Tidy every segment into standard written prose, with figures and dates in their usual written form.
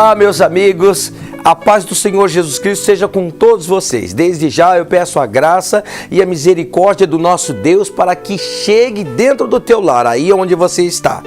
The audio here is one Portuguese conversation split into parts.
Olá, meus amigos, a paz do Senhor Jesus Cristo seja com todos vocês. Desde já eu peço a graça e a misericórdia do nosso Deus para que chegue dentro do teu lar, aí onde você está.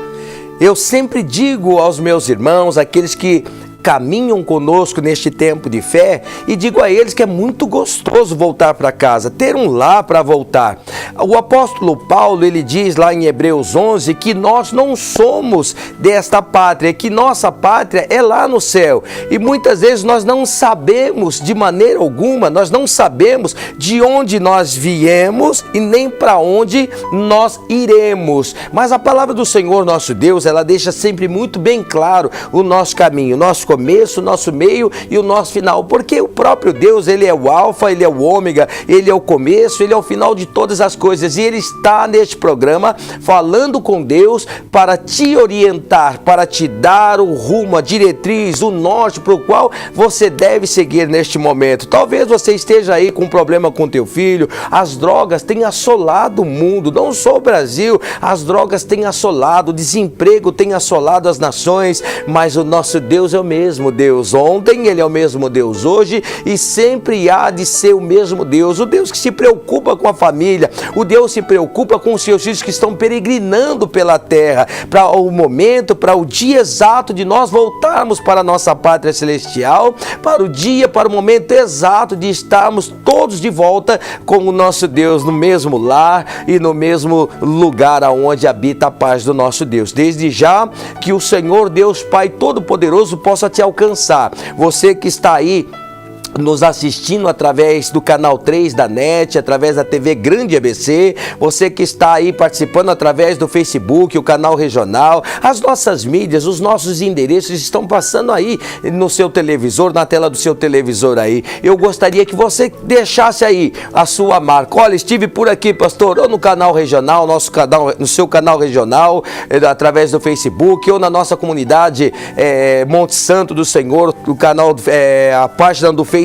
Eu sempre digo aos meus irmãos, aqueles que caminham conosco neste tempo de fé, e digo a eles que é muito gostoso voltar para casa, ter um lar para voltar. O apóstolo Paulo, ele diz lá em Hebreus 11 que nós não somos desta pátria, que nossa pátria é lá no céu, e muitas vezes nós não sabemos de maneira alguma, nós não sabemos de onde nós viemos e nem para onde nós iremos, mas a palavra do Senhor nosso Deus, ela deixa sempre muito bem claro o nosso caminho, o nosso começo, o nosso meio e o nosso final, porque o próprio Deus, ele é o alfa, ele é o ômega, ele é o começo, ele é o final de todas as coisas, e ele está neste programa falando com Deus para te orientar, para te dar o rumo, a diretriz, o norte para o qual você deve seguir neste momento. Talvez você esteja aí com um problema com teu filho, as drogas têm assolado o mundo, não só o Brasil, as drogas têm assolado, o desemprego tem assolado as nações, mas o nosso Deus é o mesmo Deus ontem, ele é o mesmo Deus hoje e sempre há de ser o mesmo Deus, o Deus que se preocupa com a família, o Deus se preocupa com os seus filhos que estão peregrinando pela terra, para o momento, para o dia exato de nós voltarmos para a nossa pátria celestial, para o dia, para o momento exato de estarmos todos de volta com o nosso Deus no mesmo lar e no mesmo lugar aonde habita a paz do nosso Deus. Desde já que o Senhor Deus Pai Todo-Poderoso possa te alcançar. Você que está aí nos assistindo através do canal 3 da NET, através da TV Grande ABC, você que está aí participando através do Facebook, o canal regional, as nossas mídias, os nossos endereços estão passando aí no seu televisor, na tela do seu televisor aí. Eu gostaria que você deixasse aí a sua marca. Olha, estive por aqui, pastor, ou no canal regional, no seu canal regional, através do Facebook, ou na nossa comunidade Monte Santo do Senhor, o canal, a página do Facebook,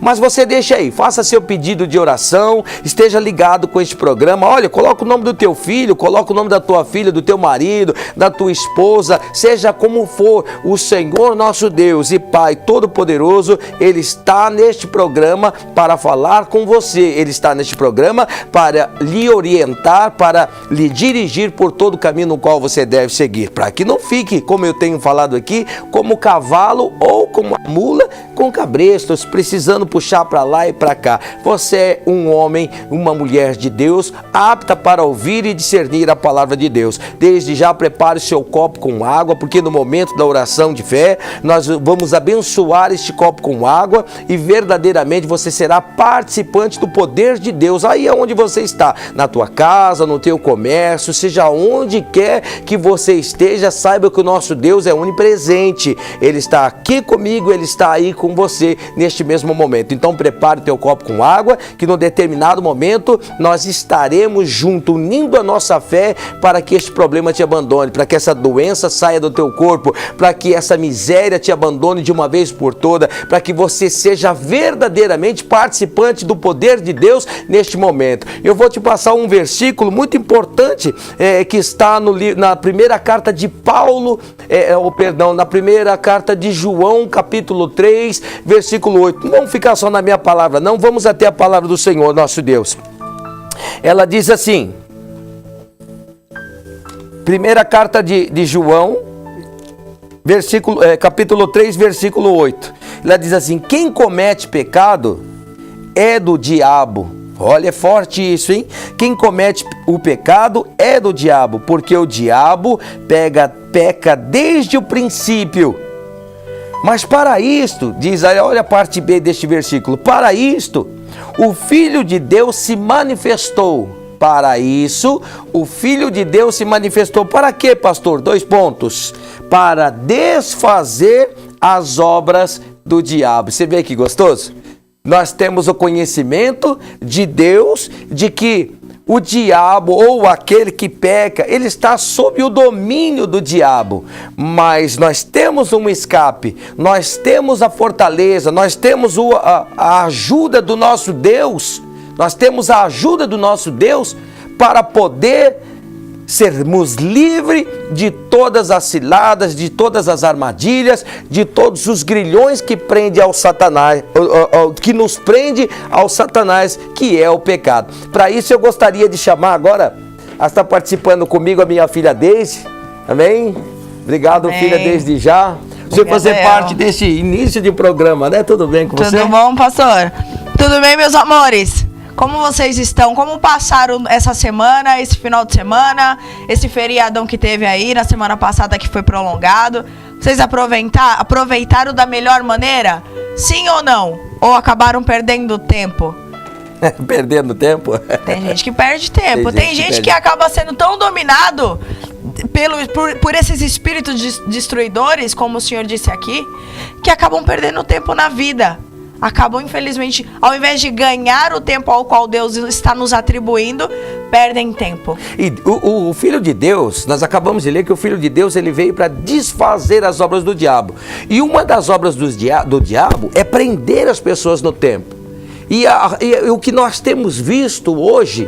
mas você deixa aí, faça seu pedido de oração, esteja ligado com este programa. Olha, coloca o nome do teu filho, coloca o nome da tua filha, do teu marido, da tua esposa, seja como for, o Senhor nosso Deus e Pai Todo-Poderoso, ele está neste programa para falar com você, ele está neste programa para lhe orientar, para lhe dirigir por todo o caminho no qual você deve seguir, para que não fique, como eu tenho falado aqui, como cavalo ou como a mula com cabresto, precisando puxar para lá e para cá. Você é um homem, uma mulher de Deus, apta para ouvir e discernir a palavra de Deus. Desde já prepare o seu copo com água, porque no momento da oração de fé, nós vamos abençoar este copo com água e verdadeiramente você será participante do poder de Deus. Aí é onde você está, na tua casa, no teu comércio, seja onde quer que você esteja, saiba que o nosso Deus é onipresente. Ele está aqui comigo, ele está aí com você neste mesmo momento. Então prepare o teu copo com água, que no determinado momento nós estaremos juntos, unindo a nossa fé para que este problema te abandone, para que essa doença saia do teu corpo, para que essa miséria te abandone de uma vez por toda, para que você seja verdadeiramente participante do poder de Deus neste momento. Eu vou te passar um versículo muito importante que está na primeira carta de Paulo, na primeira carta de João, capítulo 3, versículo 8. Não vamos ficar só na minha palavra, não, vamos até a palavra do Senhor, nosso Deus. Ela diz assim, primeira carta de João, capítulo 3, versículo 8. Ela diz assim, quem comete pecado é do diabo. Olha, é forte isso, hein? Quem comete o pecado é do diabo, porque o diabo peca desde o princípio. Mas para isto, diz, olha a parte B deste versículo, para isto o Filho de Deus se manifestou. Para isso, o Filho de Deus se manifestou. Para quê, pastor? 2 pontos. Para desfazer as obras do diabo. Você vê que gostoso? Nós temos o conhecimento de Deus, de que o diabo ou aquele que peca, ele está sob o domínio do diabo, mas nós temos um escape, nós temos a fortaleza, nós temos a ajuda do nosso Deus, nós temos a ajuda do nosso Deus para poder sermos livres de todas as ciladas, de todas as armadilhas, de todos os grilhões que prende ao Satanás, que nos prende ao Satanás, que é o pecado. Para isso eu gostaria de chamar agora, está participando comigo a minha filha Deise. Amém? Obrigado, amém, filha, desde já. Você fazer parte desse início de programa, né? Tudo bem com você? Tudo bom, pastor? Tudo bem, meus amores? Como vocês estão? Como passaram essa semana, esse final de semana, esse feriadão que teve aí na semana passada que foi prolongado? Vocês aproveitaram da melhor maneira? Sim ou não? Ou acabaram perdendo tempo? Perdendo tempo? Tem gente que perde tempo. Tem gente que acaba sendo tão dominado por esses espíritos destruidores, como o senhor disse aqui, que acabam perdendo tempo na vida. Acabam, infelizmente, ao invés de ganhar o tempo ao qual Deus está nos atribuindo, perdem tempo. E o Filho de Deus, nós acabamos de ler que o Filho de Deus, ele veio para desfazer as obras do diabo. E uma das obras do diabo é prender as pessoas no tempo. E o que nós temos visto hoje,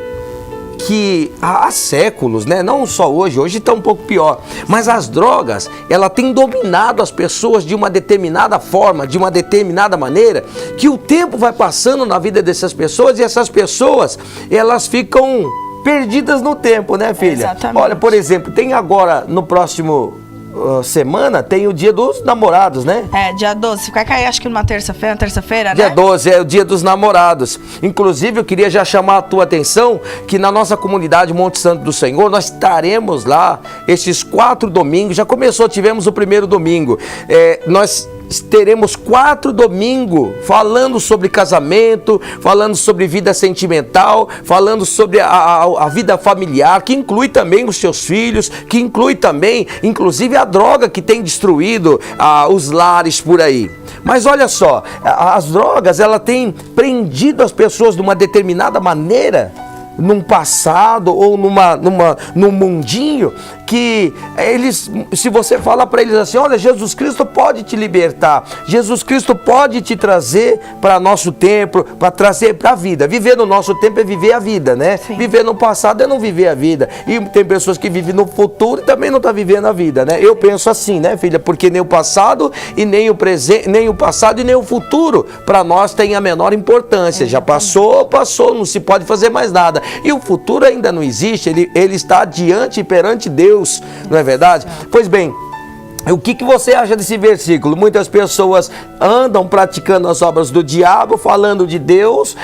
que há séculos, né? Não só hoje está um pouco pior, mas as drogas, ela tem dominado as pessoas de uma determinada forma, de uma determinada maneira, que o tempo vai passando na vida dessas pessoas e essas pessoas, elas ficam perdidas no tempo, né, filha? Exatamente. Olha, por exemplo, tem agora, no próximo semana, tem o Dia dos Namorados, né? Dia 12. Vai cair, acho que numa terça-feira, né? Dia 12 é o Dia dos Namorados. Inclusive, eu queria já chamar a tua atenção que na nossa comunidade Monte Santo do Senhor, nós estaremos lá esses 4 domingos. Já começou, tivemos o primeiro domingo. Nós teremos 4 domingos falando sobre casamento, falando sobre vida sentimental, falando sobre a vida familiar, que inclui também os seus filhos, que inclui também, inclusive, a droga que tem destruído os lares por aí. Mas olha só, as drogas, ela tem prendido as pessoas de uma determinada maneira, num passado ou num mundinho, que eles, se você falar para eles assim, olha, Jesus Cristo pode te libertar, Jesus Cristo pode te trazer para nosso tempo, para trazer para a vida. Viver no nosso tempo é viver a vida, né? Sim. Viver no passado é não viver a vida. E tem pessoas que vivem no futuro e também não estão vivendo a vida, né? Eu penso assim, né, filha? Porque nem o passado e nem o presente, nem o passado e nem o futuro para nós tem a menor importância. Já passou, não se pode fazer mais nada. E o futuro ainda não existe, ele está diante e perante Deus. Não é verdade? Pois bem, o que você acha desse versículo? Muitas pessoas andam praticando as obras do diabo, falando de Deus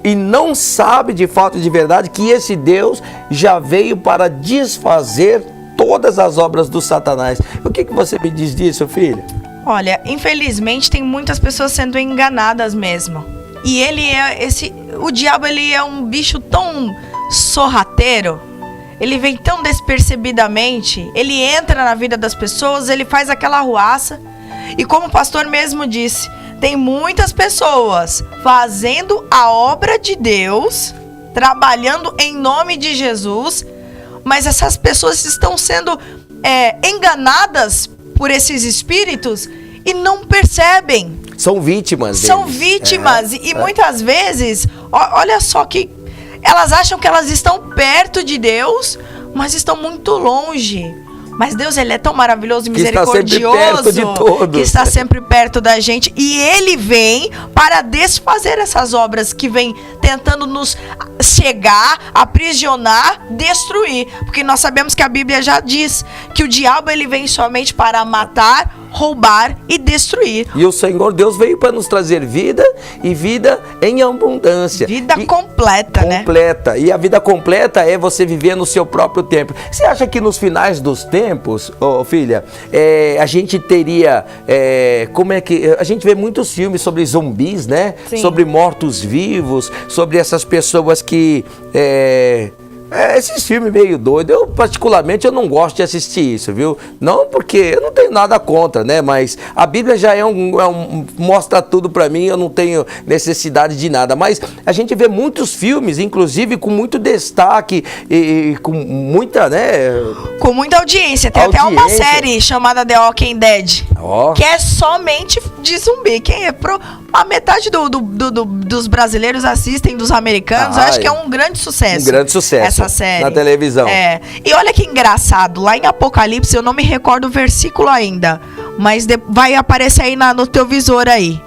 e não sabe de fato, de verdade, que esse Deus já veio para desfazer todas as obras do Satanás. O que você me diz disso, filha? Olha, infelizmente tem muitas pessoas sendo enganadas mesmo. E o diabo, ele é um bicho tão sorrateiro. Ele vem tão despercebidamente, ele entra na vida das pessoas, ele faz aquela arruaça. E como o pastor mesmo disse, tem muitas pessoas fazendo a obra de Deus, trabalhando em nome de Jesus, mas essas pessoas estão sendo enganadas por esses espíritos e não percebem. São vítimas deles. São vítimas. E muitas vezes, olha só que elas acham que elas estão perto de Deus, mas estão muito longe. Mas Deus, ele é tão maravilhoso e misericordioso, que está sempre perto da gente. E ele vem para desfazer essas obras que vem tentando nos cegar, aprisionar, destruir. Porque nós sabemos que a Bíblia já diz que o diabo, ele vem somente para matar, roubar e destruir. E o Senhor Deus veio para nos trazer vida e vida em abundância. Vida completa, né? Completa. E a vida completa é você viver no seu próprio tempo. Você acha que nos finais dos tempos, filha, a gente teria, a gente vê muitos filmes sobre zumbis, né? Sim. Sobre mortos-vivos, sobre essas pessoas que... esses filmes meio doidos, eu particularmente eu não gosto de assistir isso, viu? Não porque eu não tenho nada contra, né? Mas a Bíblia já mostra tudo pra mim, eu não tenho necessidade de nada. Mas a gente vê muitos filmes, inclusive com muito destaque e com muita, né? Com muita audiência. Tem até uma série chamada The Walking Dead, que é somente de zumbi. A metade dos brasileiros assistem, dos americanos. Eu acho que é um grande sucesso. Um grande sucesso. Essa série. Na televisão. E olha que engraçado. Lá em Apocalipse, eu não me recordo o versículo ainda. Mas vai aparecer aí no teu visor aí.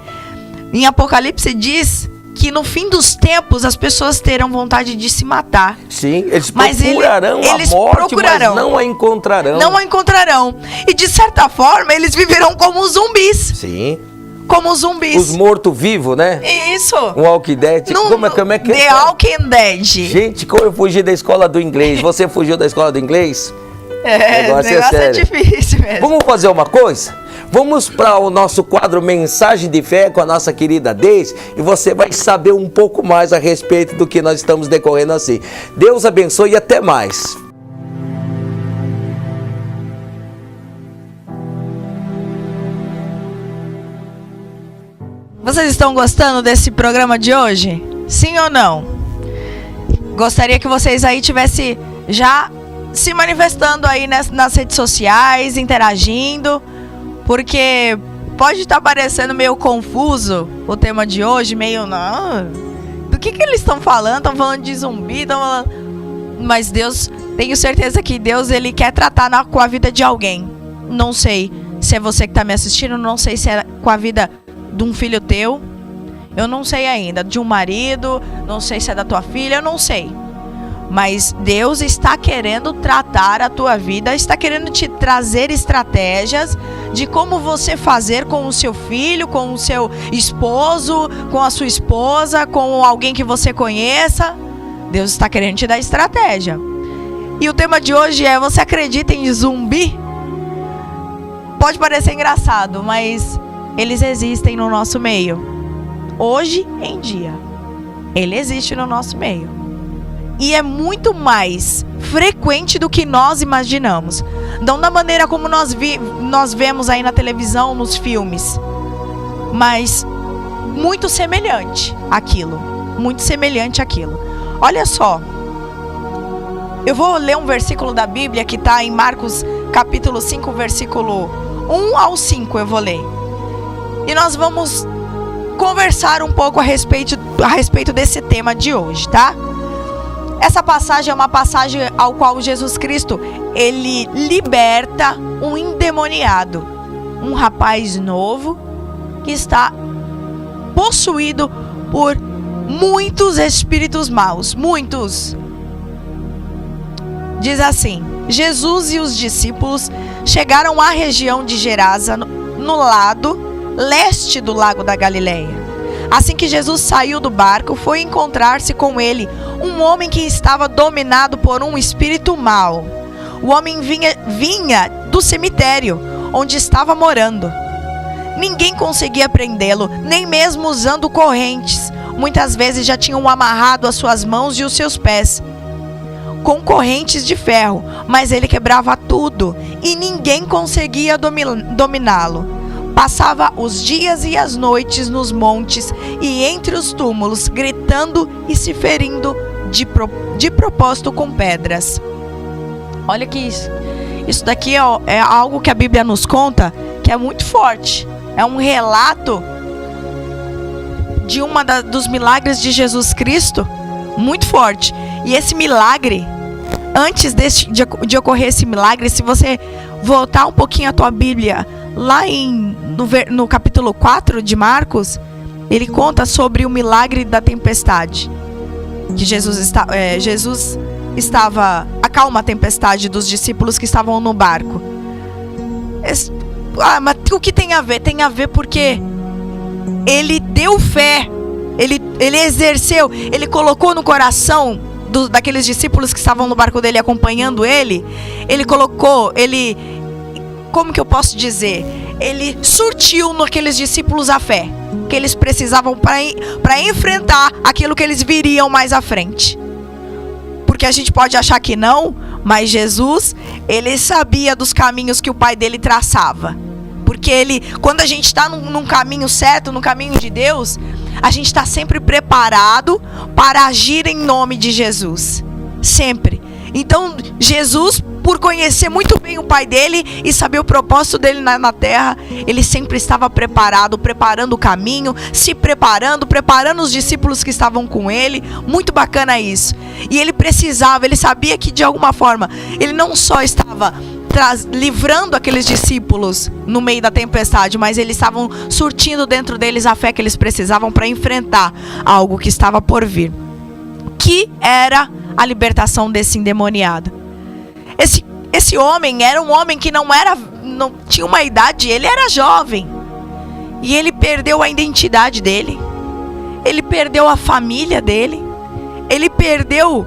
Em Apocalipse diz que no fim dos tempos as pessoas terão vontade de se matar. Sim, eles procurarão a morte, mas não a encontrarão. Não a encontrarão. E de certa forma, eles viverão como zumbis. Sim. Como zumbis. Os mortos-vivos, né? Isso. Um Walking Dead. Como é que é? The Walking Dead. Gente, como eu fugi da escola do inglês. Você fugiu da escola do inglês? O negócio é difícil mesmo. Vamos fazer uma coisa? Vamos para o nosso quadro Mensagem de Fé com a nossa querida Deise e você vai saber um pouco mais a respeito do que nós estamos decorrendo assim. Deus abençoe e até mais. Vocês estão gostando desse programa de hoje? Sim ou não? Gostaria que vocês aí tivessem já se manifestando aí nas redes sociais, interagindo. Porque pode estar parecendo meio confuso o tema de hoje, meio... do que eles estão falando? Estão falando de zumbi, estão falando... Mas Deus, tenho certeza que Deus, Ele quer tratar com a vida de alguém. Não sei se é você que está me assistindo, não sei se é com a vida de um filho teu. Eu não sei ainda. De um marido, não sei se é da tua filha, eu não sei. Mas Deus está querendo tratar a tua vida, está querendo te trazer estratégias de como você fazer com o seu filho, com o seu esposo, com a sua esposa, com alguém que você conheça. Deus está querendo te dar estratégia. E o tema de hoje é: você acredita em zumbi? Pode parecer engraçado, mas eles existem no nosso meio. Hoje em dia, ele existe no nosso meio. E é muito mais frequente do que nós imaginamos. Não da maneira como nós vemos aí na televisão, nos filmes. Mas muito semelhante àquilo. Muito semelhante àquilo. Olha só. Eu vou ler um versículo da Bíblia que está em Marcos capítulo 5, versículo 1 ao 5. Eu vou ler. E nós vamos conversar um pouco a respeito desse tema de hoje, tá? Essa passagem é uma passagem ao qual Jesus Cristo, ele liberta um endemoniado, um rapaz novo que está possuído por muitos espíritos maus, muitos. Diz assim: Jesus e os discípulos chegaram à região de Gerasa, no lado leste do lago da Galileia. Assim que Jesus saiu do barco, foi encontrar-se com ele um homem que estava dominado por um espírito mau. O homem vinha do cemitério, onde estava morando. Ninguém conseguia prendê-lo, nem mesmo usando correntes. Muitas vezes já tinham amarrado as suas mãos e os seus pés com correntes de ferro, mas ele quebrava tudo e ninguém conseguia dominá-lo. Passava os dias e as noites nos montes e entre os túmulos, gritando e se ferindo de propósito com pedras. Olha que isso daqui é algo que a Bíblia nos conta, que é muito forte. É um relato de dos milagres de Jesus Cristo, muito forte. E esse milagre, antes de ocorrer esse milagre, se você voltar um pouquinho a tua Bíblia, lá no capítulo 4 de Marcos, ele conta sobre o milagre da tempestade. Que Jesus estava acalma a tempestade dos discípulos que estavam no barco. Mas o que tem a ver? Tem a ver porque ele deu fé, ele exerceu, ele colocou no coração daqueles discípulos que estavam no barco dele acompanhando ele, como que eu posso dizer? Ele surtiu naqueles discípulos a fé que eles precisavam para enfrentar aquilo que eles viriam mais à frente. Porque a gente pode achar que não, mas Jesus, ele sabia dos caminhos que o Pai dele traçava. Porque quando a gente está num caminho certo, no caminho de Deus, a gente está sempre preparado para agir em nome de Jesus. Sempre. Então, Jesus, por conhecer muito bem o pai dele e saber o propósito dele na terra, ele sempre estava preparado, preparando o caminho, se preparando os discípulos que estavam com ele. Muito bacana isso. E ele sabia que de alguma forma, ele não só estava livrando aqueles discípulos no meio da tempestade, mas eles estavam surtindo dentro deles a fé que eles precisavam para enfrentar algo que estava por vir, que era a libertação desse endemoniado. Esse homem era um homem que não tinha uma idade, ele era jovem, e ele perdeu a identidade dele, ele perdeu a família dele, ele perdeu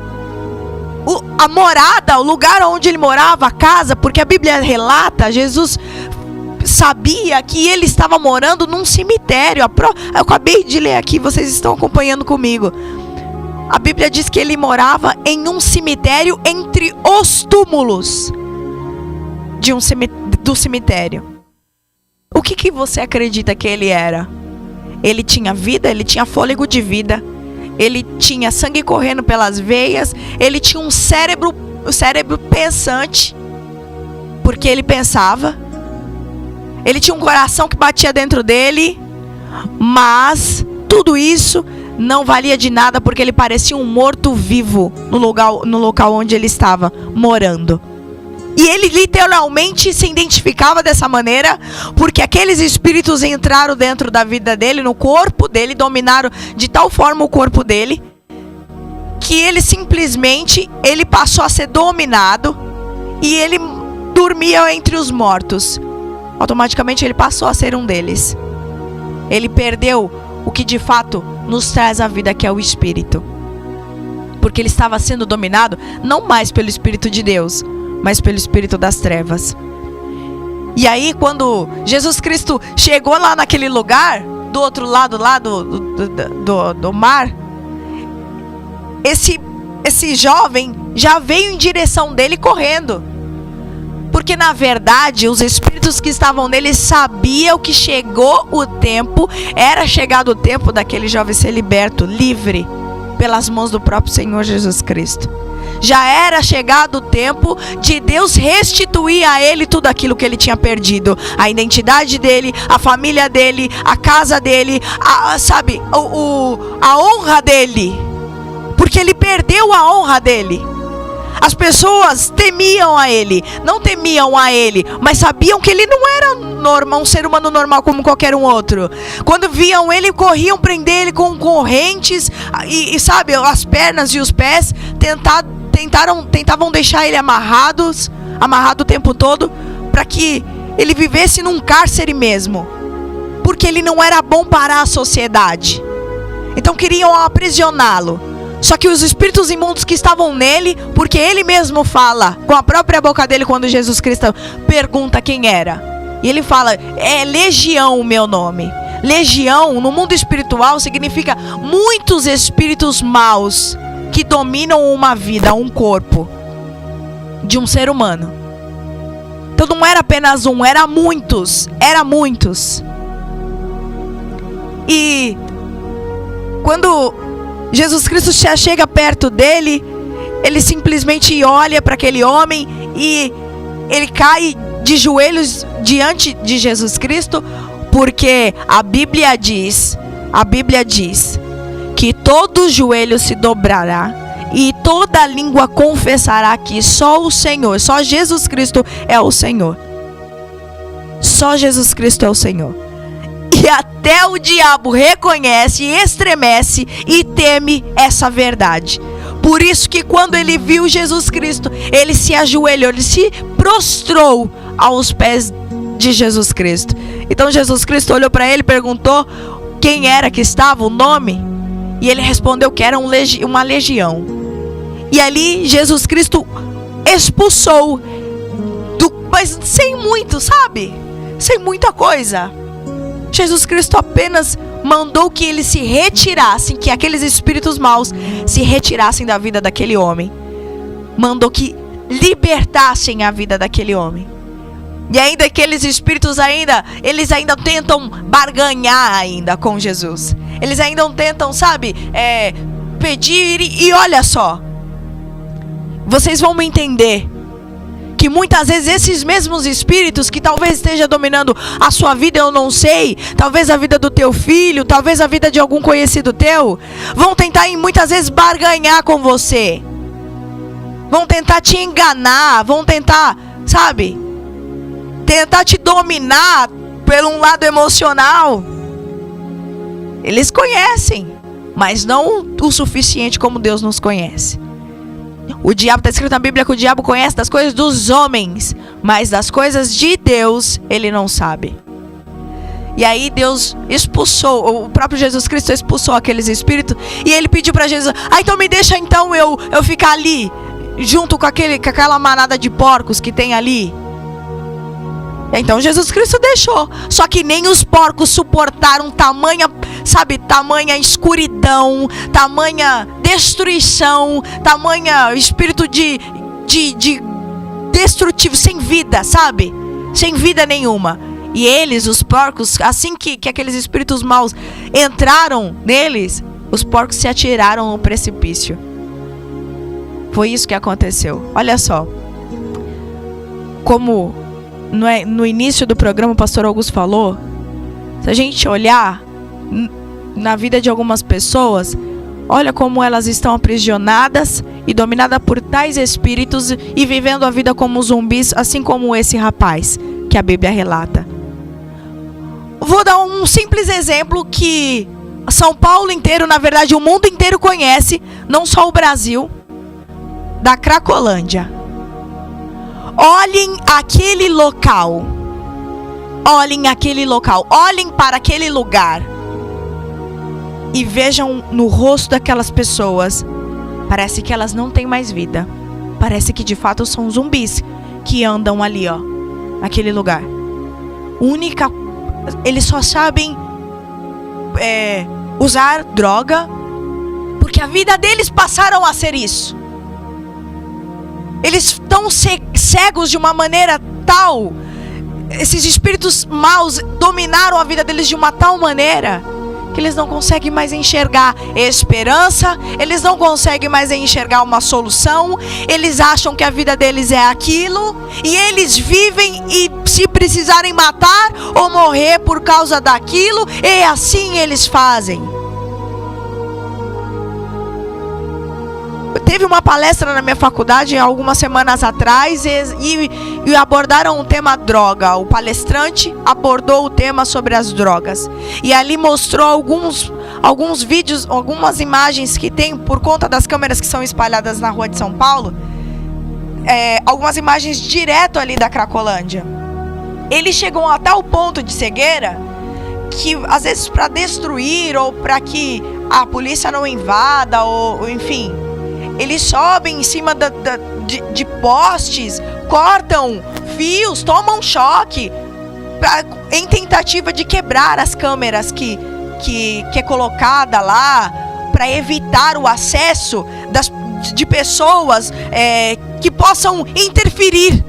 a morada, o lugar onde ele morava, a casa, porque a Bíblia relata, Jesus sabia que ele estava morando num cemitério. Eu acabei de ler aqui, vocês estão acompanhando comigo. A Bíblia diz que ele morava em um cemitério entre os túmulos do cemitério. O que você acredita que ele era? Ele tinha vida, ele tinha fôlego de vida, ele tinha sangue correndo pelas veias, ele tinha um cérebro pensante, porque ele pensava, ele tinha um coração que batia dentro dele, mas tudo isso não valia de nada, porque ele parecia um morto-vivo no local onde ele estava morando. E ele literalmente se identificava dessa maneira, porque aqueles espíritos entraram dentro da vida dele, no corpo dele, dominaram de tal forma o corpo dele, que ele simplesmente, ele passou a ser dominado, e ele dormia entre os mortos. Automaticamente ele passou a ser um deles. Ele perdeu o que de fato nos traz a vida, que é o Espírito, porque ele estava sendo dominado não mais pelo Espírito de Deus, mas pelo espírito das trevas. E aí, quando Jesus Cristo chegou lá naquele lugar, do outro lado lá do mar, esse jovem já veio em direção dele correndo, porque na verdade os espíritos que estavam nele sabiam que chegou o tempo, era chegado o tempo daquele jovem ser liberto, livre, pelas mãos do próprio Senhor Jesus Cristo. Já era chegado o tempo de Deus restituir a ele tudo aquilo que ele tinha perdido. A identidade dele, a família dele, a casa dele, a honra dele. Porque ele perdeu a honra dele. As pessoas temiam a ele, não temiam a ele, mas sabiam que ele não era um ser humano normal como qualquer um outro. Quando viam ele, corriam prender ele com correntes e as pernas e os pés, tentavam deixar ele amarrado o tempo todo, para que ele vivesse num cárcere mesmo, porque ele não era bom para a sociedade. Então queriam aprisioná-lo. Só que os espíritos imundos que estavam nele, porque ele mesmo fala com a própria boca dele, quando Jesus Cristo pergunta quem era, e ele fala: é Legião o meu nome. Legião no mundo espiritual significa muitos espíritos maus que dominam uma vida, um corpo de um ser humano. Então não era apenas um, era muitos. E quando Jesus Cristo já chega perto dele, ele simplesmente olha para aquele homem e ele cai de joelhos diante de Jesus Cristo, porque a Bíblia diz que todo joelho se dobrará e toda língua confessará que só o Senhor, só Jesus Cristo é o Senhor. Só Jesus Cristo é o Senhor. E até o diabo reconhece, estremece e teme essa verdade. Por isso que quando ele viu Jesus Cristo, ele se ajoelhou, ele se prostrou aos pés de Jesus Cristo. Então Jesus Cristo olhou para ele e perguntou quem era que estava, o nome. E ele respondeu que era uma legião. E ali Jesus Cristo expulsou, mas sem muito, sem muita coisa. Jesus Cristo apenas mandou que eles se retirassem, que aqueles espíritos maus se retirassem da vida daquele homem. Mandou que libertassem a vida daquele homem. E ainda aqueles espíritos eles ainda tentam barganhar ainda com Jesus. Eles ainda tentam, pedir, e olha só, vocês vão me entender que muitas vezes esses mesmos espíritos que talvez esteja dominando a sua vida, eu não sei, talvez a vida do teu filho, talvez a vida de algum conhecido teu, vão tentar muitas vezes barganhar com você. Vão tentar te enganar, vão tentar, sabe, tentar te dominar pelo um lado emocional. Eles conhecem, mas não o suficiente como Deus nos conhece. O diabo, está escrito na Bíblia que o diabo conhece das coisas dos homens, mas das coisas de Deus ele não sabe. E aí Deus expulsou, o próprio Jesus Cristo expulsou aqueles espíritos, e ele pediu para Jesus: então me deixa então eu ficar ali, junto com aquela manada de porcos que tem ali. Então Jesus Cristo deixou. Só que nem os porcos suportaram tamanha escuridão, tamanha destruição, tamanha espírito de destrutivo, sem vida, sabe? Sem vida nenhuma. E eles, os porcos, assim que aqueles espíritos maus entraram neles, os porcos se atiraram no precipício. Foi isso que aconteceu. Olha só. Como no início do programa o pastor Augusto falou, se a gente olhar na vida de algumas pessoas, olha como elas estão aprisionadas e dominadas por tais espíritos e vivendo a vida como zumbis, assim como esse rapaz que a Bíblia relata. Vou dar um simples exemplo que São Paulo inteiro, na verdade o mundo inteiro conhece, não só o Brasil, da Cracolândia. Olhem aquele local. Olhem aquele local. Olhem para aquele lugar. E vejam no rosto daquelas pessoas. Parece que elas não têm mais vida. Parece que de fato são zumbis que andam ali, ó, naquele lugar. Eles só sabem usar droga, porque a vida deles passaram a ser isso. Eles estão cegos de uma maneira tal. Esses espíritos maus dominaram a vida deles de uma tal maneira que eles não conseguem mais enxergar esperança. Eles não conseguem mais enxergar uma solução. Eles acham que a vida deles é aquilo, e eles vivem, e se precisarem matar ou morrer por causa daquilo, e assim eles fazem. Teve uma palestra na minha faculdade algumas semanas atrás e abordaram o tema droga. O palestrante abordou o tema sobre as drogas. E ali mostrou alguns vídeos, algumas imagens que tem por conta das câmeras que são espalhadas na rua de São Paulo. Algumas imagens direto ali da Cracolândia. Eles chegam a tal ponto de cegueira que às vezes para destruir ou para que a polícia não invada ou enfim, eles sobem em cima de postes, cortam fios, tomam choque em tentativa de quebrar as câmeras que é colocada lá para evitar o acesso de pessoas que possam interferir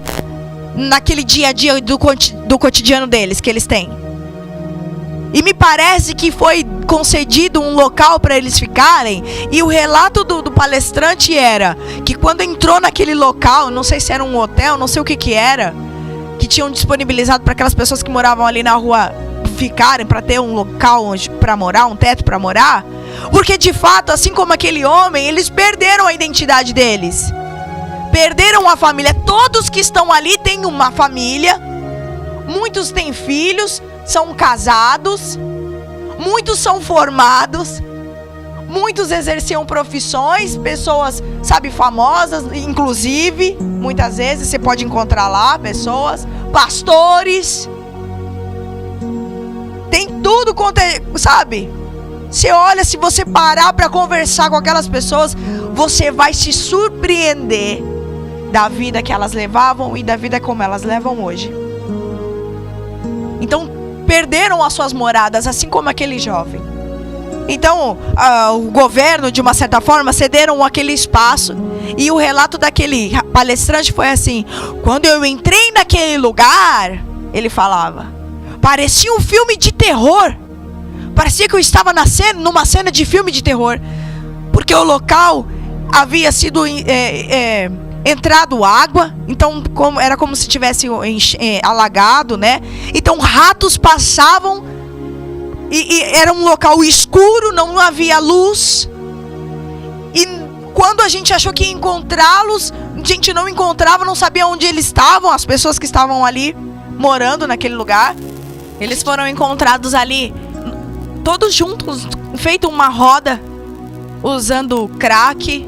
naquele dia a dia do cotidiano deles, que eles têm. E me parece que foi concedido um local para eles ficarem. E o relato do palestrante era que quando entrou naquele local, não sei se era um hotel, não sei o que era, que tinham disponibilizado para aquelas pessoas que moravam ali na rua ficarem, para ter um local para morar, um teto para morar. Porque de fato, assim como aquele homem, eles perderam a identidade deles. Perderam a família. Todos que estão ali têm uma família. Muitos têm filhos, são casados, muitos são formados, muitos exerciam profissões, pessoas, sabe, famosas, inclusive, muitas vezes você pode encontrar lá pessoas, pastores, tem tudo quanto é, sabe? Você olha, se você parar para conversar com aquelas pessoas, você vai se surpreender da vida que elas levavam e da vida como elas levam hoje. Então, perderam as suas moradas, assim como aquele jovem. Então, o governo, de uma certa forma, cederam aquele espaço. E o relato daquele palestrante foi assim: quando eu entrei naquele lugar, ele falava, parecia um filme de terror. Parecia que eu estava numa cena de filme de terror. Porque o local havia sido entrado água, então era como se tivesse alagado, né? Então ratos passavam e era um local escuro, não havia luz. E quando a gente achou que ia encontrá-los, a gente não encontrava, não sabia onde eles estavam, as pessoas que estavam ali morando naquele lugar. Eles foram encontrados ali, todos juntos, feito uma roda, usando crack.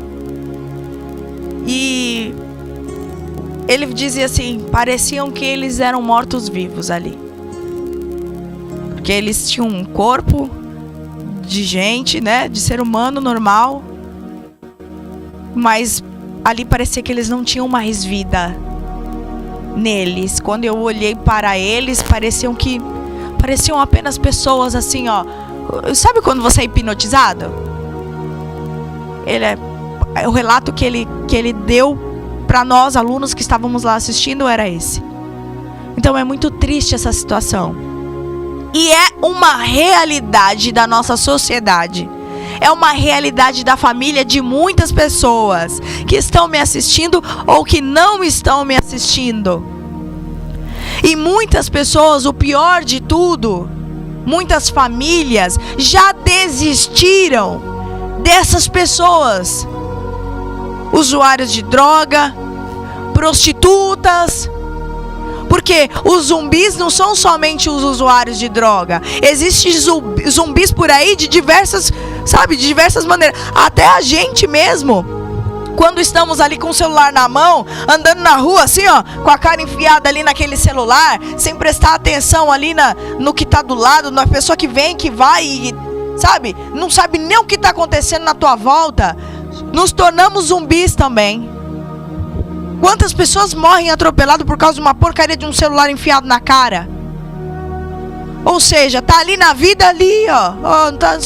E ele dizia assim, pareciam que eles eram mortos-vivos ali. Porque eles tinham um corpo de gente, né, de ser humano normal. Mas ali parecia que eles não tinham mais vida neles. Quando eu olhei para eles, pareciam apenas pessoas assim, ó. Sabe quando você é hipnotizado? O relato que ele deu para nós, alunos que estávamos lá assistindo, era esse. Então é muito triste essa situação. E é uma realidade da nossa sociedade. É uma realidade da família de muitas pessoas que estão me assistindo ou que não estão me assistindo. E muitas pessoas, o pior de tudo, muitas famílias já desistiram dessas pessoas. Usuários de droga, prostitutas. Porque os zumbis não são somente os usuários de droga. Existem zumbis por aí de diversas, sabe, de diversas maneiras. Até a gente mesmo, quando estamos ali com o celular na mão, andando na rua assim, ó, com a cara enfiada ali naquele celular, sem prestar atenção ali no que tá do lado, na pessoa que vem, que vai e, sabe, não sabe nem o que tá acontecendo na tua volta. Nos tornamos zumbis também. Quantas pessoas morrem atropeladas por causa de uma porcaria de um celular enfiado na cara? Ou seja, tá ali na vida ali, ó. Tá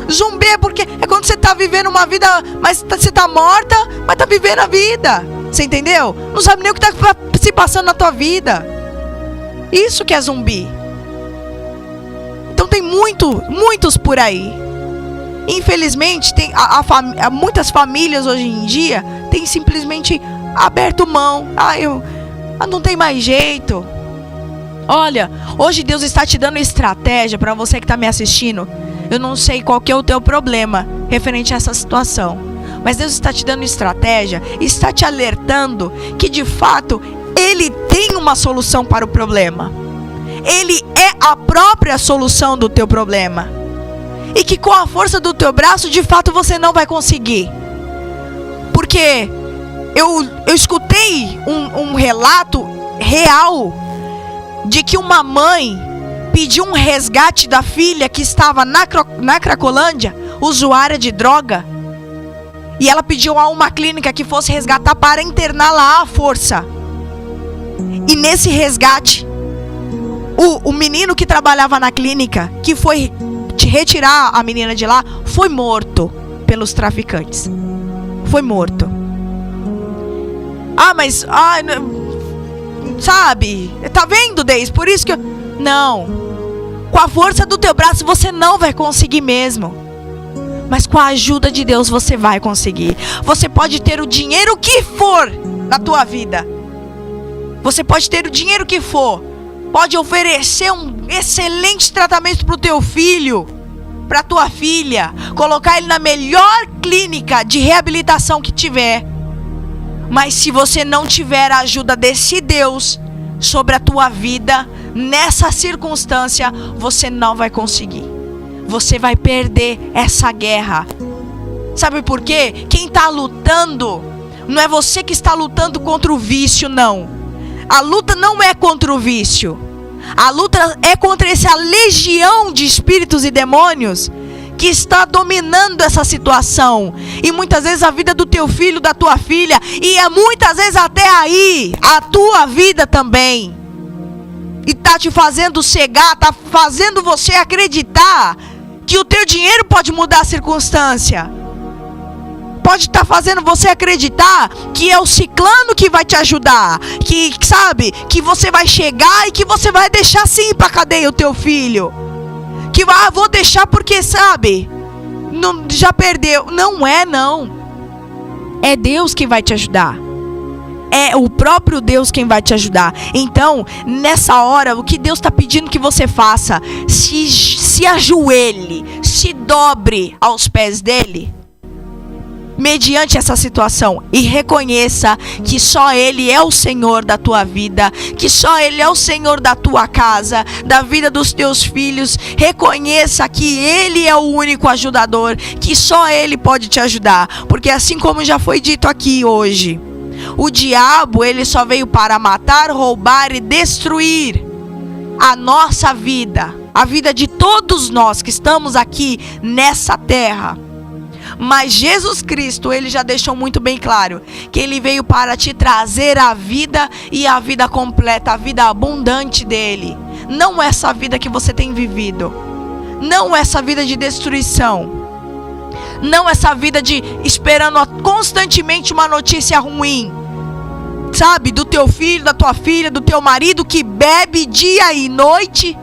zumbi é porque é quando você tá vivendo uma vida, mas você tá morta, mas tá vivendo a vida. Você entendeu? Não sabe nem o que tá se passando na tua vida. Isso que é zumbi. Então tem muitos por aí. Infelizmente, tem muitas famílias hoje em dia têm simplesmente aberto mão. Não tem mais jeito. Olha, hoje Deus está te dando estratégia para você que está me assistindo. Eu não sei qual que é o teu problema referente a essa situação, mas Deus está te dando estratégia, está te alertando que de fato Ele tem uma solução para o problema. Ele é a própria solução do teu problema. E que com a força do teu braço, de fato, você não vai conseguir. Porque eu escutei um relato real de que uma mãe pediu um resgate da filha que estava na Cracolândia, usuária de droga. E ela pediu a uma clínica que fosse resgatar para internar lá à força. E nesse resgate, o menino que trabalhava na clínica, que foi retirar a menina de lá, foi morto pelos traficantes. Foi morto. Mas sabe, tá vendo, Deise? Por isso que não, com a força do teu braço você não vai conseguir mesmo, mas com a ajuda de Deus você vai conseguir. Você pode ter o dinheiro que for na tua vida, você pode ter o dinheiro que for, pode oferecer um excelente tratamento pro teu filho, pra tua filha, colocar ele na melhor clínica de reabilitação que tiver. Mas se você não tiver a ajuda desse Deus sobre a tua vida, nessa circunstância, você não vai conseguir. Você vai perder essa guerra. Sabe por quê? Quem está lutando, não é você que está lutando contra o vício, não. A luta não é contra o vício. A luta é contra essa legião de espíritos e demônios que está dominando essa situação. E muitas vezes a vida do teu filho, da tua filha, e muitas vezes até aí a tua vida também. E tá te fazendo cegar, tá fazendo você acreditar que o teu dinheiro pode mudar a circunstância. Pode estar fazendo você acreditar que é o ciclano que vai te ajudar, que sabe, que você vai chegar e que você vai deixar sim pra cadeia o teu filho. Que vou deixar porque, sabe, não, já perdeu. Não é, não. É Deus que vai te ajudar. é o próprio Deus quem vai te ajudar. Então, nessa hora, o que Deus está pedindo que você faça? Se ajoelhe, se dobre aos pés dele, mediante essa situação, e reconheça que só Ele é o Senhor da tua vida, que só Ele é o Senhor da tua casa, da vida dos teus filhos. Reconheça que Ele é o único ajudador, que só Ele pode te ajudar, porque assim como já foi dito aqui hoje, o diabo, ele só veio para matar, roubar e destruir a nossa vida, a vida de todos nós que estamos aqui nessa terra. Mas Jesus Cristo, ele já deixou muito bem claro que ele veio para te trazer a vida, e a vida completa, a vida abundante dele. Não essa vida que você tem vivido, não essa vida de destruição, não essa vida de esperando constantemente uma notícia ruim, sabe, do teu filho, da tua filha, do teu marido que bebe dia e noite.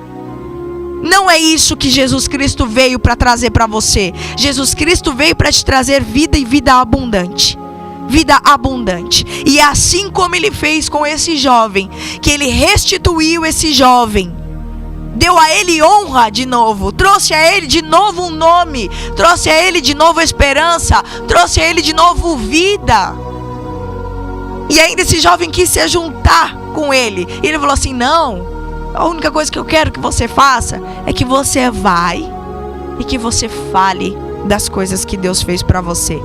Não é isso que Jesus Cristo veio para trazer para você. Jesus Cristo veio para te trazer vida, e vida abundante. Vida abundante. E assim como ele fez com esse jovem, que ele restituiu esse jovem, deu a ele honra de novo, trouxe a ele de novo um nome, trouxe a ele de novo esperança, trouxe a ele de novo vida. E ainda esse jovem quis se juntar com ele. E ele falou assim: não, a única coisa que eu quero que você faça é que você vai e que você fale das coisas que Deus fez para você.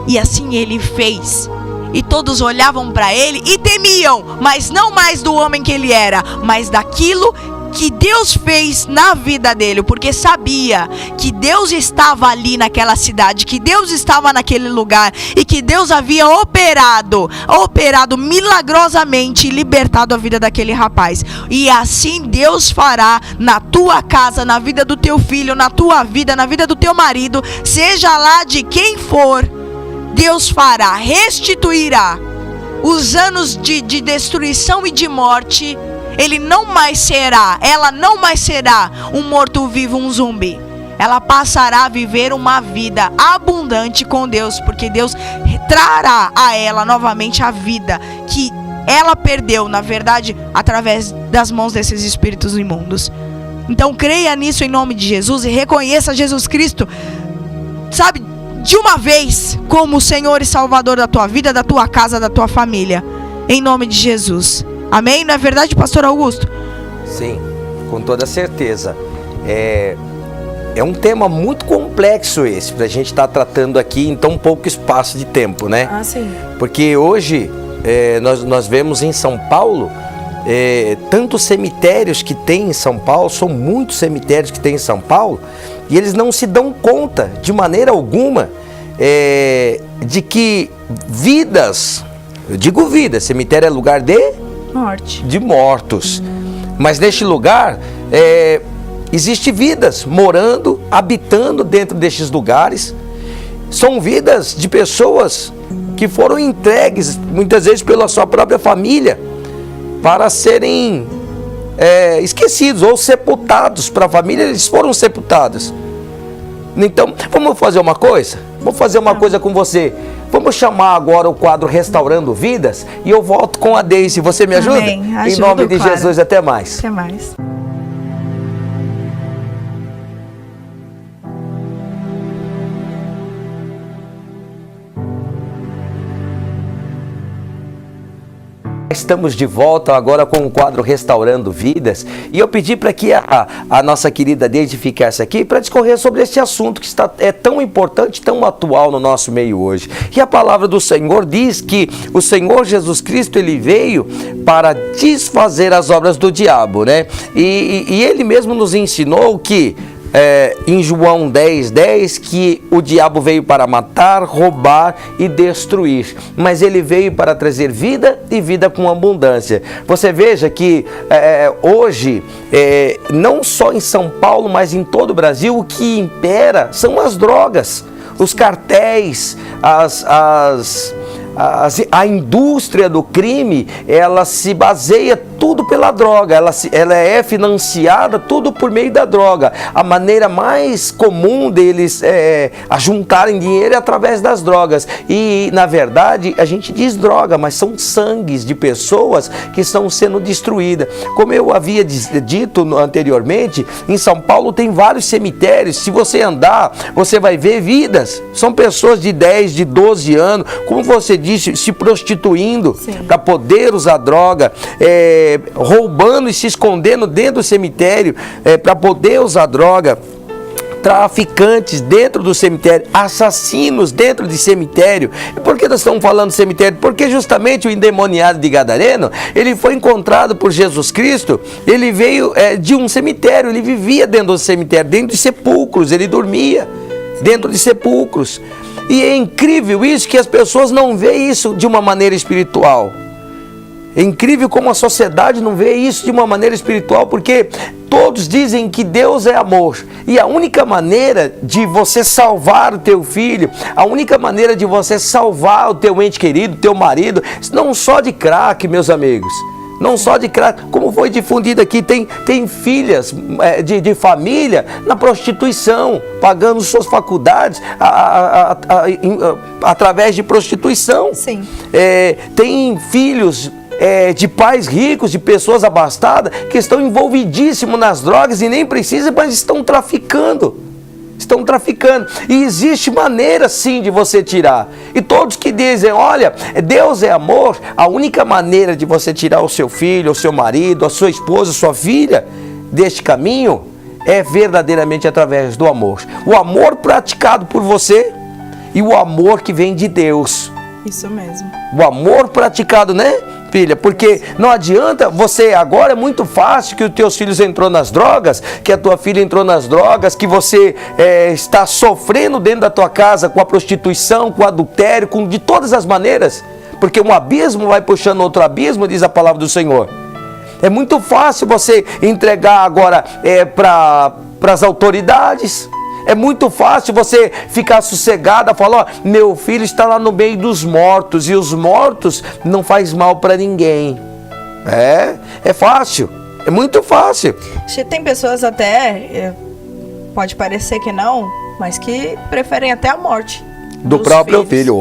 E assim ele fez. E todos olhavam para ele e temiam, mas não mais do homem que ele era, mas daquilo que Deus fez na vida dele, porque sabia que Deus estava ali naquela cidade, que Deus estava naquele lugar, e que Deus havia operado milagrosamente e libertado a vida daquele rapaz. E assim Deus fará na tua casa, na vida do teu filho, na tua vida, na vida do teu marido, seja lá de quem for. Deus fará, restituirá os anos de destruição e de morte. Ela não mais será um morto-vivo, um zumbi. Ela passará a viver uma vida abundante com Deus, porque Deus trará a ela novamente a vida que ela perdeu, na verdade, através das mãos desses espíritos imundos. Então creia nisso em nome de Jesus e reconheça Jesus Cristo, sabe, de uma vez, como o Senhor e Salvador da tua vida, da tua casa, da tua família, em nome de Jesus. Amém? Não é verdade, pastor Augusto? Sim, com toda certeza. É um tema muito complexo esse, para a gente estar tratando aqui em tão pouco espaço de tempo, né? Ah, sim. Porque hoje nós vemos em São Paulo tantos cemitérios que tem em São Paulo, são muitos cemitérios que tem em São Paulo, e eles não se dão conta de maneira alguma de que vidas, eu digo vida, cemitério é lugar de mortos. Mas neste lugar existe vidas morando, habitando dentro destes lugares. São vidas de pessoas que foram entregues muitas vezes pela sua própria família para serem esquecidos ou sepultados. Para a família eles foram sepultados. Então vamos fazer uma coisa? Vou fazer uma coisa com você. Vamos chamar agora o quadro Restaurando Vidas e eu volto com a Deise. Você me ajuda? Amém. Em nome de Jesus, até mais. Até mais. Estamos de volta agora com o quadro Restaurando Vidas, e eu pedi para que a nossa querida Deise ficasse aqui para discorrer sobre esse assunto que é tão importante, tão atual no nosso meio hoje. E a palavra do Senhor diz que o Senhor Jesus Cristo, ele veio para desfazer as obras do diabo, né? E ele mesmo nos ensinou que em João 10:10, que o diabo veio para matar, roubar e destruir, mas ele veio para trazer vida e vida com abundância. Você veja que hoje, não só em São Paulo, mas em todo o Brasil, o que impera são as drogas, os cartéis, a indústria do crime, ela se baseia tudo pela droga, ela é financiada tudo por meio da droga. A maneira mais comum deles ajuntarem dinheiro é através das drogas. E, na verdade, a gente diz droga, mas são sangues de pessoas que estão sendo destruídas. Como eu havia dito anteriormente, em São Paulo tem vários cemitérios. Se você andar, você vai ver vidas. São pessoas de 10, de 12 anos, como você disse, se prostituindo para poder usar droga, roubando e se escondendo dentro do cemitério para poder usar droga. Traficantes dentro do cemitério, assassinos dentro de cemitério. E por que nós estamos falando de cemitério? Porque justamente o endemoniado de Gadareno, ele foi encontrado por Jesus Cristo, ele veio de um cemitério, ele vivia dentro do cemitério, dentro de sepulcros, ele dormia dentro de sepulcros. E é incrível isso, que as pessoas não veem isso de uma maneira espiritual. É incrível como a sociedade não vê isso de uma maneira espiritual, porque todos dizem que Deus é amor. E a única maneira de você salvar o teu filho, a única maneira de você salvar o teu ente querido, teu marido, não só de crack, meus amigos. Não só de crack, como foi difundido aqui, tem filhas de família na prostituição, pagando suas faculdades através de prostituição. Sim. Tem filhos de pais ricos, de pessoas abastadas, que estão envolvidíssimos nas drogas e nem precisam, mas estão traficando. Estão traficando. E existe maneira sim de você tirar. E todos que dizem, olha, Deus é amor, a única maneira de você tirar o seu filho, o seu marido, a sua esposa, a sua filha deste caminho é verdadeiramente através do amor. O amor praticado por você e o amor que vem de Deus. Isso mesmo. O amor praticado, né, filha? Porque não adianta você, agora é muito fácil que os teus filhos entrou nas drogas, que a tua filha entrou nas drogas, que você está sofrendo dentro da tua casa com a prostituição, com o adultério, de todas as maneiras. Porque um abismo vai puxando outro abismo, diz a palavra do Senhor. É muito fácil você entregar agora para as autoridades. É muito fácil você ficar sossegada, falar, ó, meu filho está lá no meio dos mortos, e os mortos não faz mal para ninguém. É fácil, é muito fácil. Tem pessoas até, pode parecer que não, mas que preferem até a morte do próprio filho.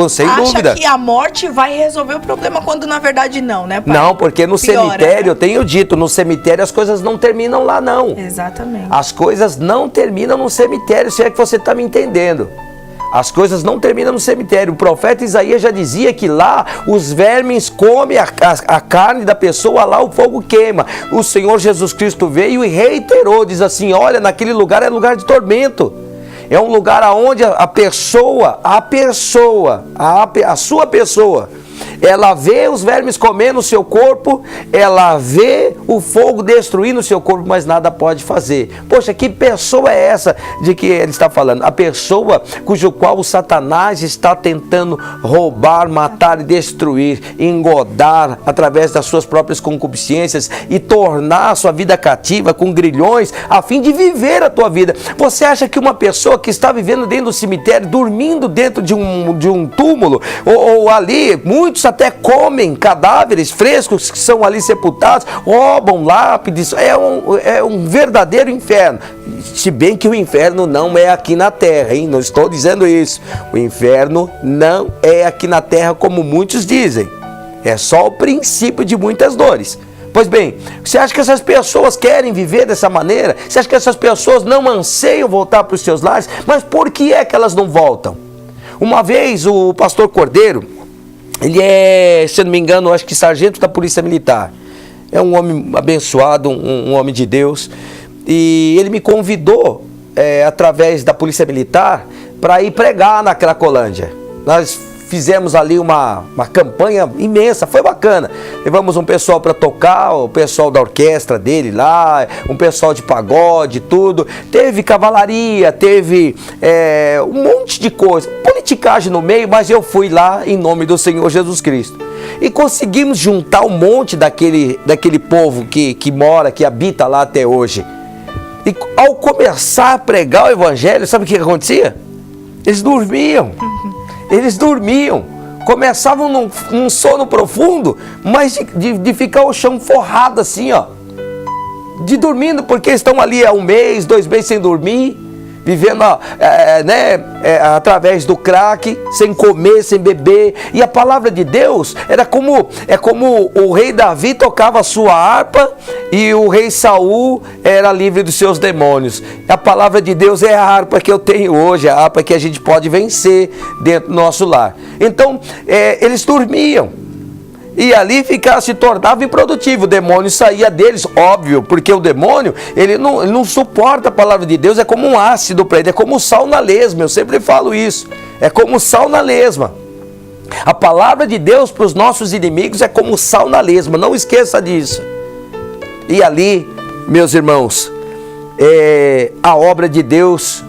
Sem dúvida. Acha que a morte vai resolver o problema, quando na verdade não, né, pai? Não, porque no Piora, cemitério, né? eu tenho dito, no cemitério as coisas não terminam lá, não. Exatamente. As coisas não terminam no cemitério, se é que você está me entendendo. As coisas não terminam no cemitério. O profeta Isaías já dizia que lá os vermes comem a carne da pessoa, lá o fogo queima. O Senhor Jesus Cristo veio e reiterou, diz assim, olha, naquele lugar é lugar de tormento. É um lugar onde a sua pessoa, ela vê os vermes comendo o seu corpo, ela vê o fogo destruindo o seu corpo, mas nada pode fazer. Poxa, que pessoa é essa de que ele está falando? A pessoa cujo qual o Satanás está tentando roubar, matar e destruir, engodar através das suas próprias concupiscências e tornar a sua vida cativa com grilhões a fim de viver a tua vida. Você acha que uma pessoa que está vivendo dentro do cemitério, dormindo dentro de um túmulo, ou ali, muitos até comem cadáveres frescos que são ali sepultados, roubam lápides, é um verdadeiro inferno. Se bem que o inferno não é aqui na terra, hein? Não estou dizendo isso. O inferno não é aqui na terra como muitos dizem. É só o princípio de muitas dores. Pois bem, você acha que essas pessoas querem viver dessa maneira? Você acha que essas pessoas não anseiam voltar para os seus lares? Mas por que é que elas não voltam? Uma vez o pastor Cordeiro, ele se eu não me engano, acho que sargento da Polícia Militar. É um homem abençoado, um homem de Deus. E ele me convidou, através da Polícia Militar, para ir pregar na Cracolândia. Nós fizemos ali uma campanha imensa, foi bacana. Levamos um pessoal para tocar, o pessoal da orquestra dele lá, um pessoal de pagode, tudo. Teve cavalaria, teve um monte de coisa. Politicagem no meio, mas eu fui lá em nome do Senhor Jesus Cristo. E conseguimos juntar um monte daquele povo que mora, que habita lá até hoje. E ao começar a pregar o evangelho, sabe o que acontecia? Eles dormiam. Eles dormiam. começavam num sono profundo, mas de ficar o chão forrado assim, ó. De dormindo, porque estão ali há 1 mês, 2 meses sem dormir, vivendo através do crack, sem comer, sem beber. E a palavra de Deus é como o rei Davi tocava a sua harpa e o rei Saul era livre dos seus demônios. A palavra de Deus é a harpa que eu tenho hoje, a harpa que a gente pode vencer dentro do nosso lar. Então, eles dormiam. E ali se tornava improdutivo, o demônio saía deles, óbvio, porque o demônio, ele não suporta a palavra de Deus, é como um ácido para ele, é como o sal na lesma, eu sempre falo isso, é como o sal na lesma. A palavra de Deus para os nossos inimigos é como o sal na lesma, não esqueça disso. E ali, meus irmãos, a obra de Deus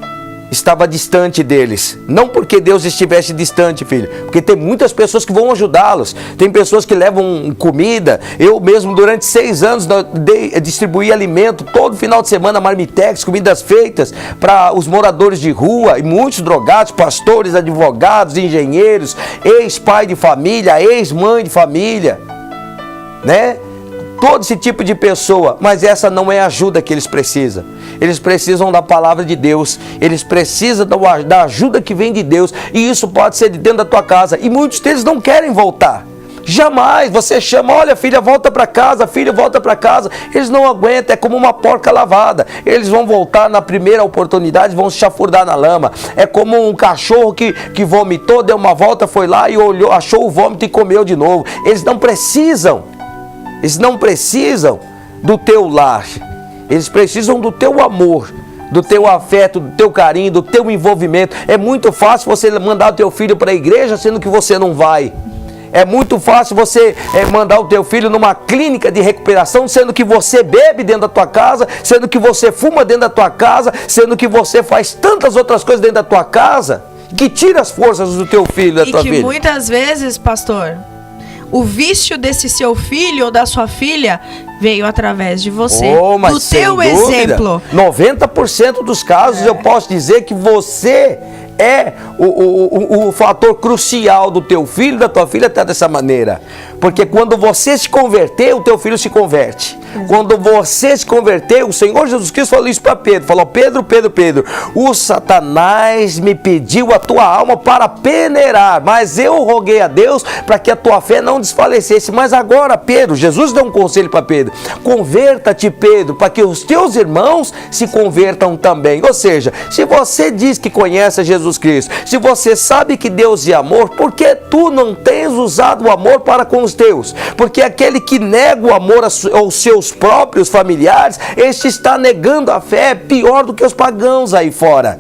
estava distante deles, não porque Deus estivesse distante, filho, porque tem muitas pessoas que vão ajudá-los, tem pessoas que levam comida. Eu mesmo durante 6 anos distribuí alimento todo final de semana, marmitex, comidas feitas para os moradores de rua e muitos drogados, pastores, advogados, engenheiros, ex-pai de família, ex-mãe de família, né? Todo esse tipo de pessoa, mas essa não é a ajuda que eles precisam. Eles precisam da palavra de Deus, eles precisam da ajuda que vem de Deus, e isso pode ser de dentro da tua casa, e muitos deles não querem voltar. Jamais, você chama, olha filha, volta para casa, filho, volta para casa, eles não aguentam, é como uma porca lavada, eles vão voltar na primeira oportunidade, vão se chafurdar na lama, é como um cachorro que vomitou, deu uma volta, foi lá e olhou, achou o vômito e comeu de novo. Eles não precisam do teu lar, eles precisam do teu amor, do teu afeto, do teu carinho, do teu envolvimento. É muito fácil você mandar o teu filho para a igreja, sendo que você não vai. É muito fácil você mandar o teu filho numa clínica de recuperação, sendo que você bebe dentro da tua casa, sendo que você fuma dentro da tua casa, sendo que você faz tantas outras coisas dentro da tua casa, que tira as forças do teu filho, da tua filha. E que muitas vezes, pastor, o vício desse seu filho ou da sua filha veio através de você, do teu exemplo. 90% dos casos eu posso dizer que você é o fator crucial do teu filho, da tua filha, até dessa maneira. Porque quando você se converter, o teu filho se converte. Quando você se converter, o Senhor Jesus Cristo falou isso para Pedro. Falou, Pedro, o Satanás me pediu a tua alma para peneirar, mas eu roguei a Deus para que a tua fé não desfalecesse. Mas agora, Pedro, Jesus deu um conselho para Pedro. Converta-te, Pedro, para que os teus irmãos se convertam também. Ou seja, se você diz que conhece Jesus Cristo, se você sabe que Deus é amor, por que tu não tens usado o amor para com os teus? Porque aquele que nega o amor aos seus próprios familiares, este está negando a fé, pior do que os pagãos aí fora.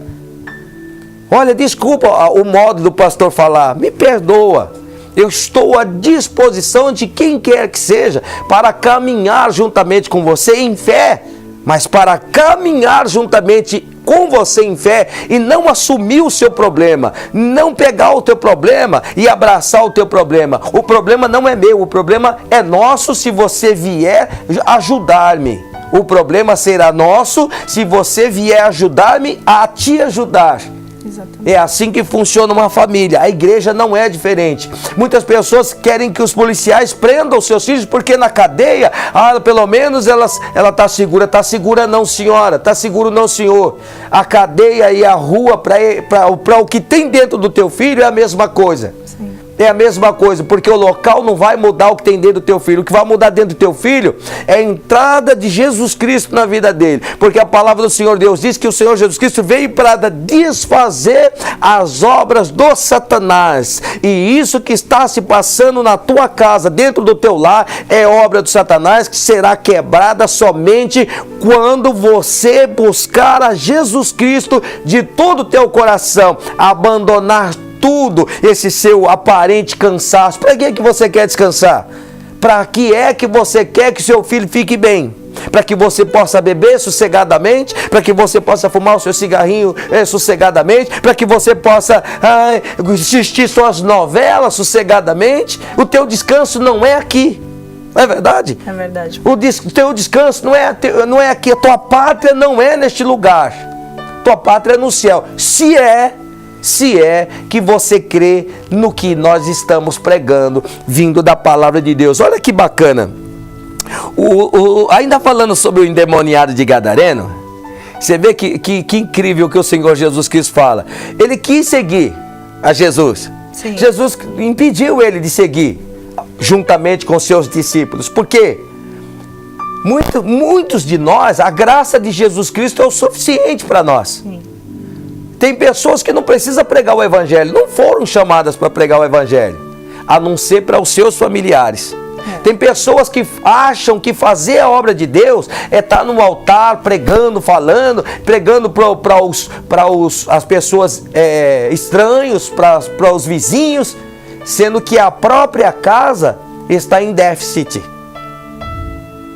Olha, desculpa o modo do pastor falar, me perdoa. Eu estou à disposição de quem quer que seja para caminhar juntamente com você em fé, mas para caminhar juntamente com você em fé e não assumir o seu problema, não pegar o teu problema e abraçar o teu problema. O problema não é meu, o problema é nosso se você vier ajudar-me. O problema será nosso se você vier ajudar-me a te ajudar. Exatamente. É assim que funciona uma família. A igreja não é diferente. Muitas pessoas querem que os policiais prendam os seus filhos porque na cadeia, pelo menos ela está segura. Está segura não, senhora. Está seguro não, senhor. A cadeia e a rua para o que tem dentro do teu filho é a mesma coisa. Sim. É a mesma coisa, porque o local não vai mudar o que tem dentro do teu filho. O que vai mudar dentro do teu filho é a entrada de Jesus Cristo na vida dele. Porque a palavra do Senhor Deus diz que o Senhor Jesus Cristo veio para desfazer as obras do Satanás. E isso que está se passando na tua casa, dentro do teu lar, é obra do Satanás que será quebrada somente quando você buscar a Jesus Cristo de todo o teu coração, abandonar tudo, esse seu aparente cansaço. Para que é que você quer descansar? Para que é que você quer que seu filho fique bem? Para que você possa beber sossegadamente? Para que você possa fumar o seu cigarrinho sossegadamente? Para que você possa assistir suas novelas sossegadamente? O teu descanso não é aqui. Não é verdade? É verdade. O teu descanso não é aqui. A tua pátria não é neste lugar. Tua pátria é no céu. se é que você crê no que nós estamos pregando, vindo da palavra de Deus. Olha que bacana. Ainda falando sobre o endemoniado de Gadareno, você vê que incrível que o Senhor Jesus Cristo fala. Ele quis seguir a Jesus. Sim. Jesus impediu ele de seguir juntamente com seus discípulos. Por quê? Muitos de nós, a graça de Jesus Cristo é o suficiente para nós. Sim. Tem pessoas que não precisam pregar o evangelho, não foram chamadas para pregar o evangelho, a não ser para os seus familiares. Tem pessoas que acham que fazer a obra de Deus é estar no altar pregando, falando, pregando para as pessoas estranhos, para os vizinhos, sendo que a própria casa está em déficit.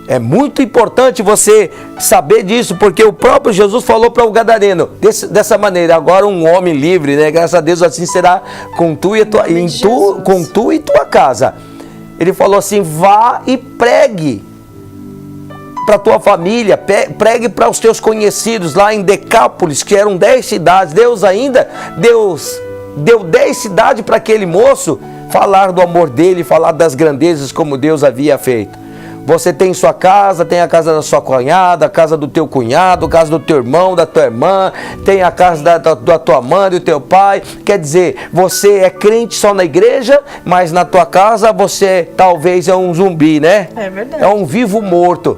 É muito importante você saber disso, porque o próprio Jesus falou para o Gadareno dessa maneira: agora um homem livre, né? Graças a Deus assim será com tu e tua casa. Ele falou assim: vá e pregue para a tua família, pregue para os teus conhecidos lá em Decápolis, que eram 10 cidades. Deus deu 10 cidades para aquele moço falar do amor dele, falar das grandezas como Deus havia feito. Você tem sua casa, tem a casa da sua cunhada, a casa do teu cunhado, a casa do teu irmão, da tua irmã, tem a casa da tua mãe, do teu pai. Quer dizer, você é crente só na igreja, mas na tua casa você talvez é um zumbi, né? É verdade. É um vivo morto.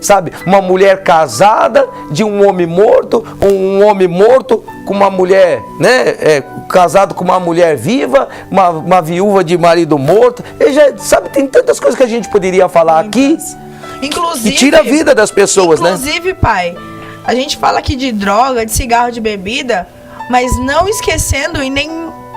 Sabe, uma mulher casada de um homem morto, um homem morto com uma mulher, né, casado com uma mulher viva, uma viúva de marido morto. Sabe, tem tantas coisas que a gente poderia falar aqui. Inclusive, e tira a vida das pessoas, inclusive, pai, a gente fala aqui de droga, de cigarro, de bebida, mas não esquecendo e nem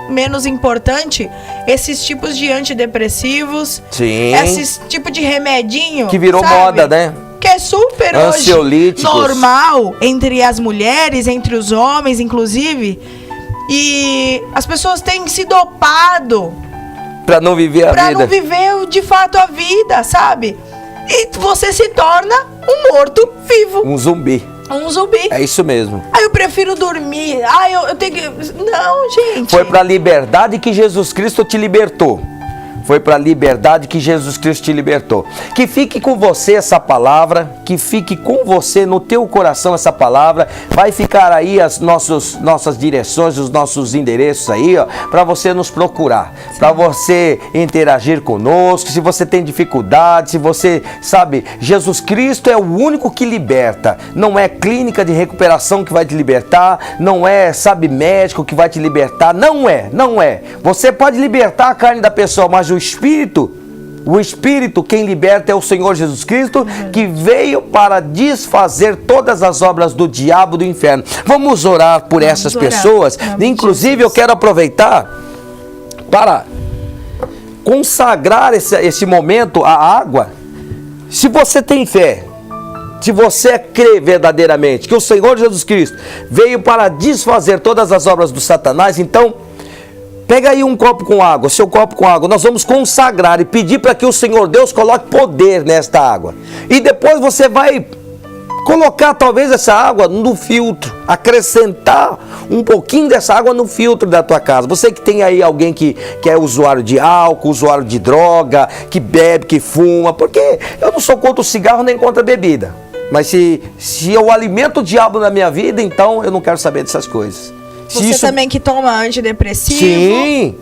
menos importante, esses tipos de antidepressivos, Sim. Esses tipos de remedinho que virou moda, né? Que é super hoje normal entre as mulheres, entre os homens, inclusive. E as pessoas têm se dopado para não viver a vida. Para não viver de fato a vida, sabe? E você se torna um morto-vivo. Um zumbi. Um zumbi. É isso mesmo. Eu prefiro dormir. Eu tenho que... Não, gente. Foi para a liberdade que Jesus Cristo te libertou. Foi para a liberdade que Jesus Cristo te libertou. Que fique com você essa palavra, que fique com você no teu coração essa palavra. Vai ficar aí as nossas direções, os nossos endereços aí, ó, para você nos procurar, para você interagir conosco. Se você tem dificuldade, se você sabe, Jesus Cristo é o único que liberta. Não é clínica de recuperação que vai te libertar, não é, sabe, médico que vai te libertar. Não é. Você pode libertar a carne da pessoa, mas o Espírito, quem liberta é o Senhor Jesus Cristo, que veio para desfazer todas as obras do diabo do inferno. Vamos orar por essas pessoas. Inclusive, eu quero aproveitar para consagrar esse momento à água. Se você tem fé, se você crê verdadeiramente que o Senhor Jesus Cristo veio para desfazer todas as obras do Satanás, então pega aí um copo com água, seu copo com água. Nós vamos consagrar e pedir para que o Senhor Deus coloque poder nesta água. E depois você vai colocar talvez essa água no filtro, acrescentar um pouquinho dessa água no filtro da tua casa. Você que tem aí alguém que é usuário de álcool, usuário de droga, que bebe, que fuma, porque eu não sou contra o cigarro nem contra a bebida. Mas se eu alimento o diabo na minha vida, então eu não quero saber dessas coisas. Você também que toma antidepressivo. Sim.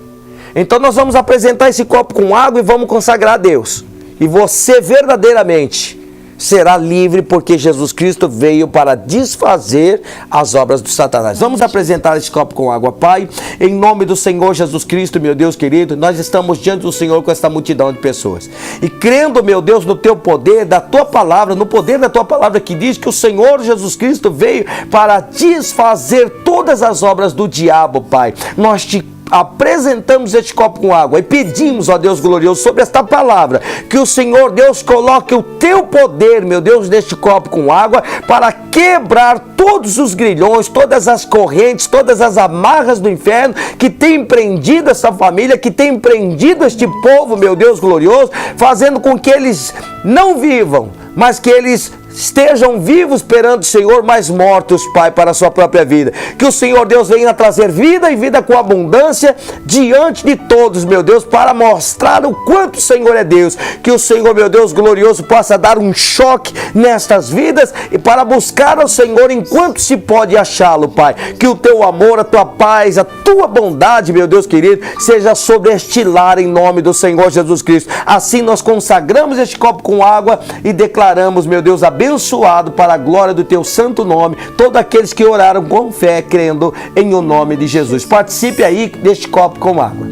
Então nós vamos apresentar esse copo com água e vamos consagrar a Deus. E você verdadeiramente será livre, porque Jesus Cristo veio para desfazer as obras do Satanás. Vamos apresentar esse copo com água. Pai, em nome do Senhor Jesus Cristo, meu Deus querido, nós estamos diante do Senhor com esta multidão de pessoas. E crendo, meu Deus, no teu poder, da tua palavra, no poder da tua palavra que diz que o Senhor Jesus Cristo veio para desfazer todas as obras do diabo, Pai. Nós te apresentamos este copo com água e pedimos, ó Deus glorioso, sobre esta palavra, que o Senhor Deus coloque o teu poder, meu Deus, neste copo com água, para quebrar todos os grilhões, todas as correntes, todas as amarras do inferno que tem prendido essa família, que tem prendido este povo, meu Deus glorioso, fazendo com que eles não vivam, mas que eles estejam vivos perante o Senhor, mas mortos, Pai, para a sua própria vida. Que o Senhor Deus venha trazer vida e vida com abundância diante de todos, meu Deus, para mostrar o quanto o Senhor é Deus. Que o Senhor, meu Deus glorioso, possa dar um choque nestas vidas e para buscar ao Senhor enquanto se pode achá-lo, Pai. Que o teu amor, a tua paz, a tua bondade, meu Deus querido, seja sobre este lar em nome do Senhor Jesus Cristo. Assim nós consagramos este copo com água e declaramos, meu Deus, abençoado para a glória do teu santo nome, todos aqueles que oraram com fé, crendo em o nome de Jesus. Participe aí deste copo com água.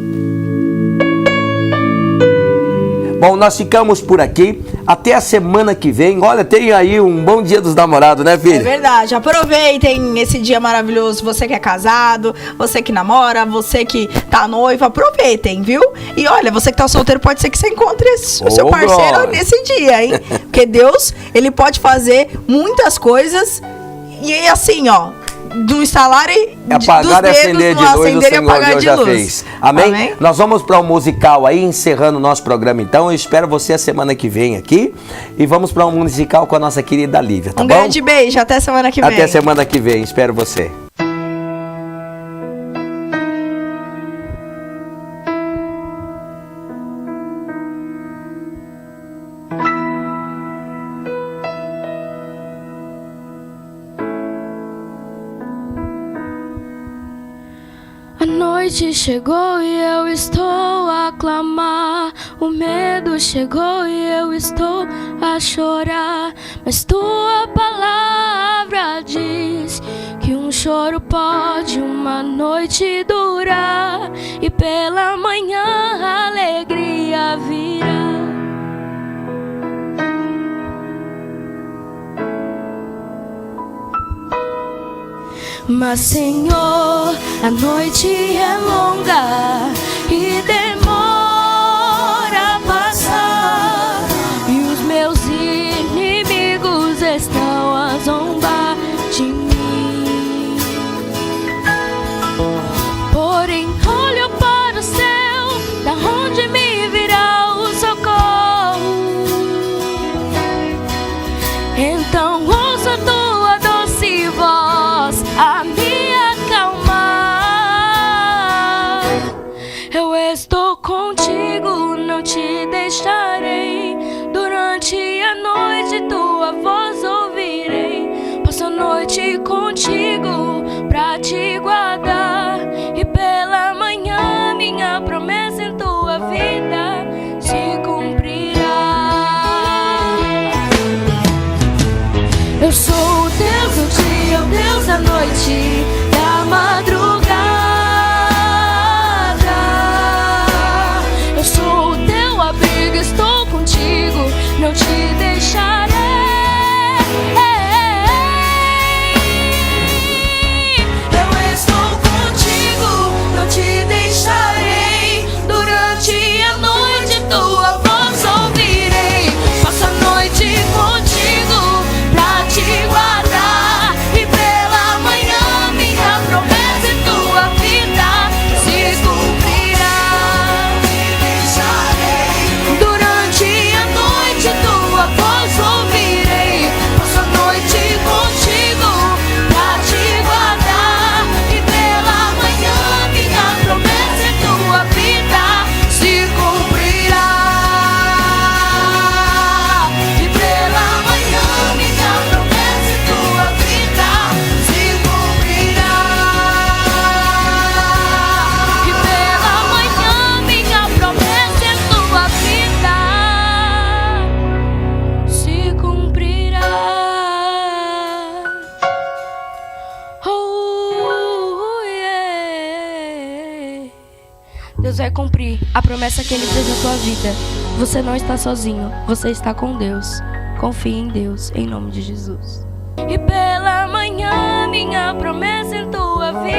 Bom, nós ficamos por aqui. Até a semana que vem. Olha, tem aí um bom dia dos namorados, né, filho? É verdade. Aproveitem esse dia maravilhoso. Você que é casado, você que namora, você que tá noiva, aproveitem, viu? E olha, você que tá solteiro, pode ser que você encontre o seu parceiro glória. nesse dia, hein? Porque Deus, ele pode fazer muitas coisas e assim, ó, do instalar e apagar dos e dedos, acender de no luz, o acender e Senhor apagar Deus de já luz. fez. Amém? Nós vamos para um musical aí, encerrando o nosso programa então. Eu espero você a semana que vem aqui. E vamos para um musical com a nossa querida Lívia, tá bom? Um grande beijo, até semana que vem. Até semana que vem, espero você. A noite chegou e eu estou a clamar. O medo chegou e eu estou a chorar. Mas tua palavra diz que um choro pode uma noite durar, e pela manhã a alegria virá. Mas, Senhor, a noite é longa e demora a passar, e os meus inimigos estão a zombar de mim. Porém, olho para o céu, da onde me virá o socorro. Então ouço a tua doce voz a me acalmar. Eu estou contigo, não te deixarei. Durante a noite tua voz ouvirei. Passo a noite contigo pra te guardar, e pela manhã minha promessa em tua vida se cumprirá. Eu sou o Deus do dia, o Deus da noite, da madrugada. Eu sou o teu abrigo, estou contigo, não te deixarei. Eu estou contigo, não te deixarei. Durante a noite tua voz ouvirei. Passo a noite contigo pra te guardar, e pela manhã minha promessa em tua vida se cumprirá. Durante a noite tua voz ouvirei. Passo a noite contigo pra te guardar, e pela manhã minha promessa em tua vida se cumprirá. E pela manhã minha promessa em tua vida se cumprirá. E pela manhã minha promessa em tua vida se cumprirá. Oh, yeah. Deus vai cumprir a promessa que Ele fez na tua vida. Você não está sozinho, você está com Deus. Confie em Deus, em nome de Jesus. E pela manhã minha promessa em tua vida